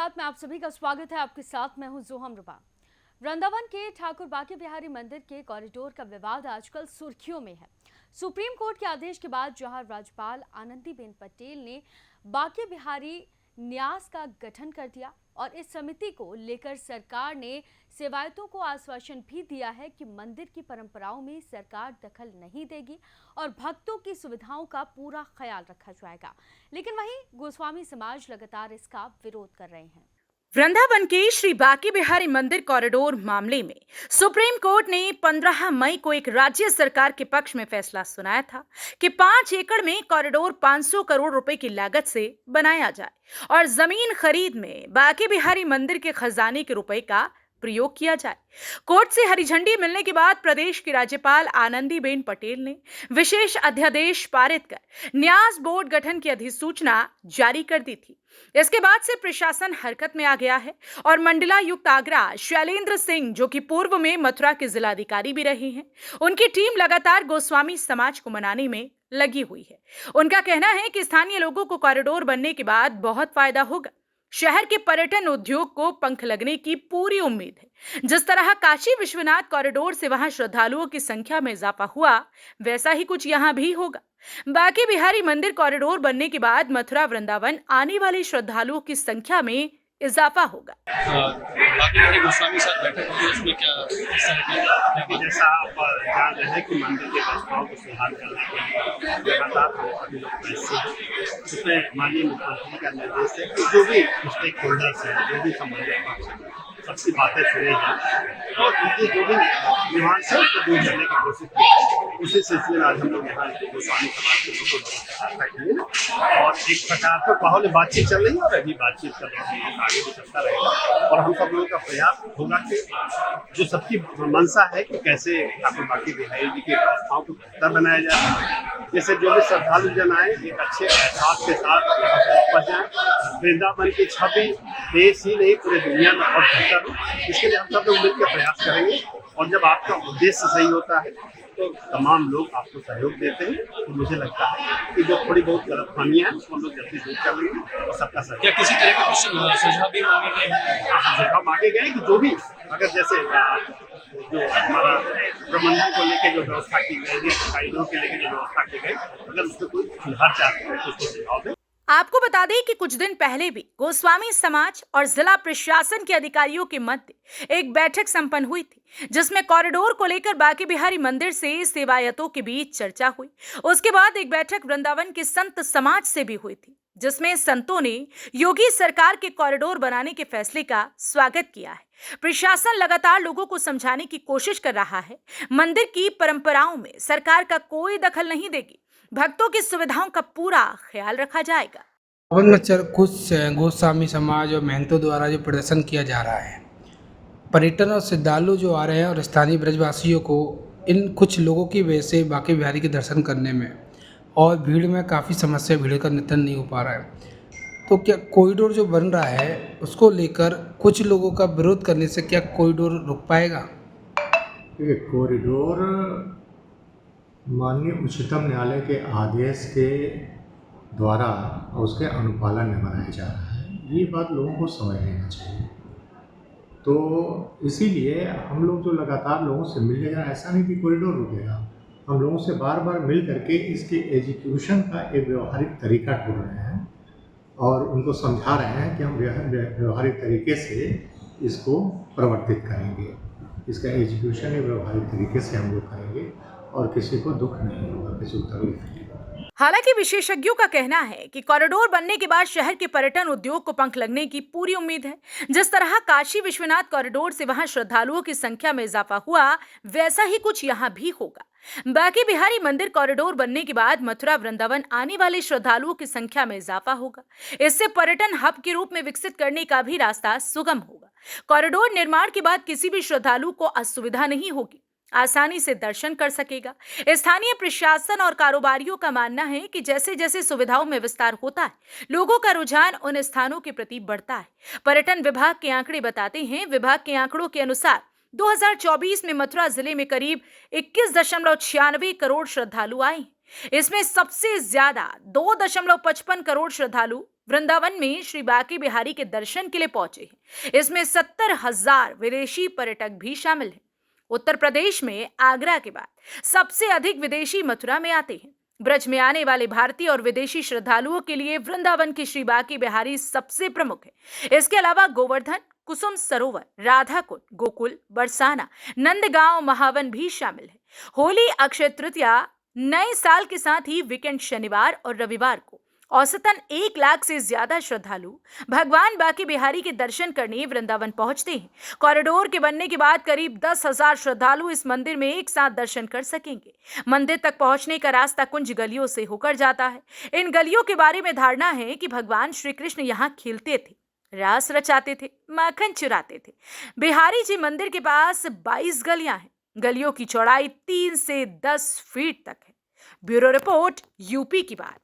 गुजरात में आप सभी का स्वागत है। आपके साथ मैं हूं जोहम रुबा। वृंदावन के ठाकुर बांके बिहारी मंदिर के कॉरिडोर का विवाद आजकल सुर्खियों में है। सुप्रीम कोर्ट के आदेश के बाद जहां राज्यपाल आनंदीबेन पटेल ने बांके बिहारी न्यास का गठन कर दिया और इस समिति को लेकर सरकार ने सेवायतों को आश्वासन भी दिया है कि मंदिर की परंपराओं में सरकार दखल नहीं देगी और भक्तों की सुविधाओं का पूरा ख्याल रखा जाएगा। लेकिन वहीं गोस्वामी समाज लगातार इसका विरोध कर रहे हैं। वृंदावन के श्री बांके बिहारी मंदिर कॉरिडोर मामले में सुप्रीम कोर्ट ने 15 मई को एक राज्य सरकार के पक्ष में फैसला सुनाया था कि 5 एकड़ में कॉरिडोर 500 करोड़ रुपए की लागत से बनाया जाए और जमीन खरीद में बांके बिहारी मंदिर के खजाने के रुपए का प्रयोग किया जाए। कोर्ट से हरी झंडी मिलने के बाद प्रदेश की राज्यपाल आनंदीबेन पटेल ने विशेष अध्यादेश पारित कर न्यास बोर्ड गठन की अधिसूचना जारी कर दी थी। इसके बाद से प्रशासन हरकत में आ गया है और मंडलायुक्त आगरा शैलेंद्र सिंह, जो कि पूर्व में मथुरा के जिलाधिकारी भी रहे हैं, उनकी टीम लगातार गोस्वामी समाज को मनाने में लगी हुई है। उनका कहना है कि स्थानीय लोगों को कॉरिडोर बनने के बाद बहुत फायदा होगा। शहर के पर्यटन उद्योग को पंख लगने की पूरी उम्मीद है। जिस तरह काशी विश्वनाथ कॉरिडोर से वहां श्रद्धालुओं की संख्या में इजाफा हुआ, वैसा ही कुछ यहां भी होगा। बांके बिहारी मंदिर कॉरिडोर बनने के बाद मथुरा वृंदावन आने वाले श्रद्धालुओं की संख्या में इजाफा होगा। बाकी वाले गोस्वामी साथ बैठक होगी, उसमें क्या हिस्सा है? कि जैसा आप जान रहे हैं कि मंदिर के प्रस्ताव को सुधार करने के लिए लगातार हम सभी लोग प्रयास हैं। उसमें माननीय मुख्यमंत्री का निर्देश है कि जो भी स्टेक होल्डर्स हैं, जो भी संबंधित पक्ष हैं, सबकी बातें सुनी जाए और उनकी जो भी नुआंस है उसको दूर करने की कोशिश की। उसी सिलसिले में आज हम लोग यहाँ गोस्वामी समाज के लोगों को बैठेंगे और एक प्रकार पर माहौल में बातचीत चल रही है और अभी बातचीत कर रहे हैं, आगे भी चलता रहेगा और हम सब लोगों का प्रयास होगा कि जो सबकी मंशा है कि कैसे ठाकुर बांके बिहारी जी के व्यवस्थाओं को बेहतर बनाया जाए, जैसे जो भी श्रद्धालु जन आए एक अच्छे एहसास के साथ यहाँ से वापस जाए, वृंदावन की छवि देश ही नहीं पूरे दुनिया में और बेहतर हो। इसके लिए हम सब लोग मिलकर प्रयास करेंगे और जब आपका उद्देश्य सही होता है तो तमाम लोग आपको सहयोग देते हैं। तो मुझे लगता है कि जो थोड़ी बहुत गलतफहमियां हैं उसको हम लोग जल्दी दूर कर लेंगे और सबका सहयोग। क्या किसी तरह का सुझाव भी मांगे गए हैं? सुझाव मांगे गए कि जो भी अगर जैसे जो हमारा प्रबंधन को लेकर जो व्यवस्था की गई, कॉरिडोर के लेकर जो व्यवस्था की गई, अगर उसमें कोई सुधार चाहते हैं तो उसको सुझाव दें। आपको बता दें कि कुछ दिन पहले भी गोस्वामी समाज और जिला प्रशासन के अधिकारियों के मध्य एक बैठक संपन्न हुई थी, जिसमें कॉरिडोर को लेकर बांके बिहारी मंदिर से सेवायतों के बीच चर्चा हुई। उसके बाद एक बैठक वृंदावन के संत समाज से भी हुई थी, जिसमें संतों ने योगी सरकार के कॉरिडोर बनाने के फैसले का स्वागत किया है। प्रशासन लगातार लोगों को समझाने की कोशिश कर रहा है। मंदिर की परंपराओं में सरकार का कोई दखल नहीं देगी, भक्तों की सुविधाओं का पूरा ख्याल रखा जाएगा। कुछ गोस्वामी समाज और महंतों द्वारा जो प्रदर्शन किया जा रहा है, पर्यटन और श्रद्धालु जो आ रहे हैं और स्थानीय ब्रजवासियों को इन कुछ लोगों की वजह से बांके बिहारी के दर्शन करने में और भीड़ में काफ़ी समस्या, भीड़ का नियंत्रण नहीं हो पा रहा है। तो क्या कॉरिडोर जो बन रहा है उसको लेकर कुछ लोगों का विरोध करने से क्या कॉरिडोर रुक पाएगा? कॉरिडोर माननीय उच्चतम न्यायालय के आदेश के द्वारा उसके अनुपालन में बनाया जा रहा है, ये बात लोगों को समझ लेना चाहिए। तो इसीलिए हम लोग जो लगातार लोगों से मिलने जा रहे हैं, ऐसा नहीं कि कॉरिडोर रुकेगा, हम लोगों से बार बार मिल करके इसके एग्जीक्यूशन का एक व्यवहारिक तरीका ढूंढ रहे हैं और उनको समझा रहे हैं कि हम व्यवहारिक तरीके से इसको प्रवर्तित करेंगे। इसका एग्जीक्यूशन एक व्यवहारिक तरीके से हम लोग करेंगे और किसी को दुख नहीं होगा, किसी को तकलीफ नहीं होगा। हालांकि विशेषज्ञों का कहना है कि कॉरिडोर बनने के बाद शहर के पर्यटन उद्योग को पंख लगने की पूरी उम्मीद है। जिस तरह काशी विश्वनाथ कॉरिडोर से वहां श्रद्धालुओं की संख्या में इजाफा हुआ, वैसा ही कुछ यहां भी होगा। बांके बिहारी मंदिर कॉरिडोर बनने के बाद मथुरा वृंदावन आने वाले श्रद्धालुओं की संख्या में इजाफा होगा। इससे पर्यटन हब के रूप में विकसित करने का भी रास्ता सुगम होगा। कॉरिडोर निर्माण के बाद किसी भी श्रद्धालु को असुविधा नहीं होगी, आसानी से दर्शन कर सकेगा। स्थानीय प्रशासन और कारोबारियों का मानना है कि जैसे जैसे सुविधाओं में विस्तार होता है, लोगों का रुझान उन स्थानों के प्रति बढ़ता है। पर्यटन विभाग के आंकड़े बताते हैं, विभाग के आंकड़ों के अनुसार 2024 में मथुरा जिले में करीब 21.96 करोड़ श्रद्धालु आए। इसमें सबसे ज्यादा 2.55 करोड़ श्रद्धालु वृंदावन में श्री बांके बिहारी के दर्शन के लिए पहुंचे हैं। इसमें 70,000 विदेशी पर्यटक भी शामिल हैं। उत्तर प्रदेश में आगरा के बाद सबसे अधिक विदेशी मथुरा में आते हैं। ब्रज में आने वाले भारतीय और विदेशी श्रद्धालुओं के लिए वृंदावन की श्री बांके बिहारी सबसे प्रमुख है। इसके अलावा गोवर्धन, कुसुम सरोवर, राधाकुंड, गोकुल, बरसाना, नंदगांव, महावन भी शामिल है। होली, अक्षय तृतीया, नए साल के साथ ही वीकेंड शनिवार और रविवार को औसतन 1 लाख से ज्यादा श्रद्धालु भगवान बांके बिहारी के दर्शन करने वृंदावन पहुंचते हैं। कॉरिडोर के बनने के बाद करीब 10,000 श्रद्धालु इस मंदिर में एक साथ दर्शन कर सकेंगे। मंदिर तक पहुंचने का रास्ता कुंज गलियों से होकर जाता है। इन गलियों के बारे में धारणा है कि भगवान श्री कृष्ण यहाँ खेलते थे, रास रचाते थे, माखन चुराते थे। बिहारी जी मंदिर के पास 22 गलियां हैं। गलियों की चौड़ाई 3 से 10 फीट तक है। ब्यूरो रिपोर्ट, यूपी की बात।